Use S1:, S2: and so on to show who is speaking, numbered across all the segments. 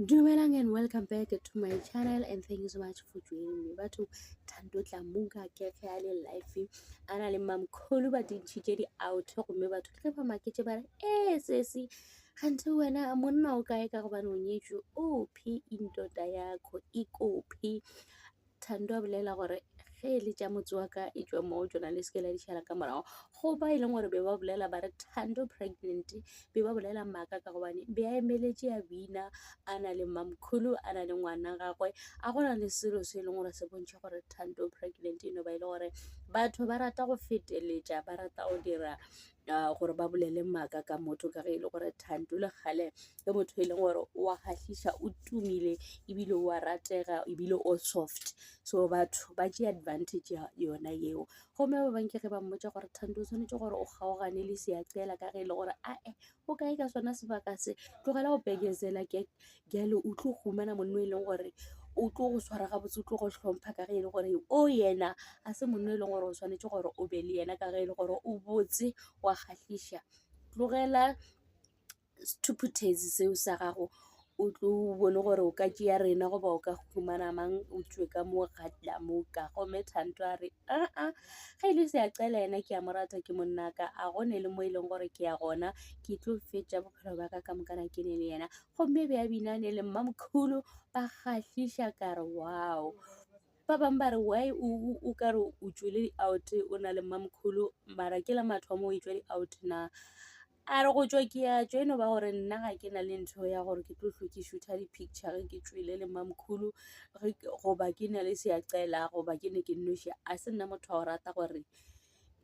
S1: Dumelang and welcome back to my channel, and thank you so much for joining me. Batho Thando Tlamuka ke ke a le life ana le mamkhulu ba dintšhitše di out gomme batho ke ba maketse ba re sesi gantse wena monna o kae ka gobane o nyetšwe ophi intota yakho ikophi. Thando a bolela gore ge e le tša motse wa ka e tšwa mo tsona le seke la dišhala ka morago go ba e leng gore be ba bolela ba re Thando pregnant, be ba bolela maaka ka gobane be a emeletše a bina a na le mamkhulu a na le ngwana gagwe a gona le selo se e leng gore se bontšha gore Thando pregnant eno ba e le gore batho ba rata go feteletša ba rata go dira gore ba bolele maaka ka motho ka ge e le gore Thando le kgale ke motho e leng gore wa kgahliša o tumile ebile wa ratega ebile o soft, so batho ba tšea advantage ya yona yeo. Gomme ba bangwe ge ba mmotša gore Thando o tshwanetse gore o kgaogane le Seaqela ka ge e le gore ae o kae ka sona sebaka se, tlogela go pekezela gale o tlo humana monno e leng gore o tlo go swara gabotse, o tlo go hlompha ka ge e le gore o yena a se monno e leng gore o tshwanetse gore o be le yena ka ge e le gore o botse wa kgahliša. Tlogela stupidity seo sa gago, o tlo bone gore o ka tšea rena goba o ka humana mang o tšwe ka mo gatla moka. Gomme Thando a re ga e le Seaqela yena ke a mo rata ke monna ka a gone le mo e leng gore ke a gona ke tlo fetša bophelo ba ka mokana ke ne le yena. Gomme be a binane le mamkhulu ba kgahliša ka re wow. Ba bangwe ba re why o ka re o tšwele di-out o na le mamkhulu mara ke la mathomo o e tšwa di-out na. A re go tšwa ke a tšwa eno ba gore nna ga ke na le ntho ya gore ke tlo hlwe ke shoota di-picture ge ke tšwele le mamkhulu goba ke na le Seaqela goba ke ne ke nnoši. A se nna motho wa go rata gore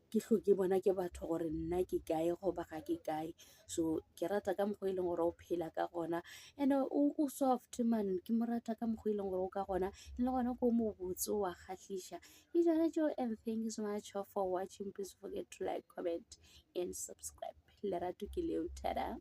S1: ke hlwe ke bona ke batho gore nna ke kae goba ga ke kae. So ke rata ka mokgwa e leng gore o phela ka gona and o soft man, ke mo rata ka mokgwa e leng gore o ka gona le gona ko mo botse wa kgahliša. Ke jona tšeo, and thank you so much for watching. Please forget to like, comment and subscribe. Lerato ke leo, tada.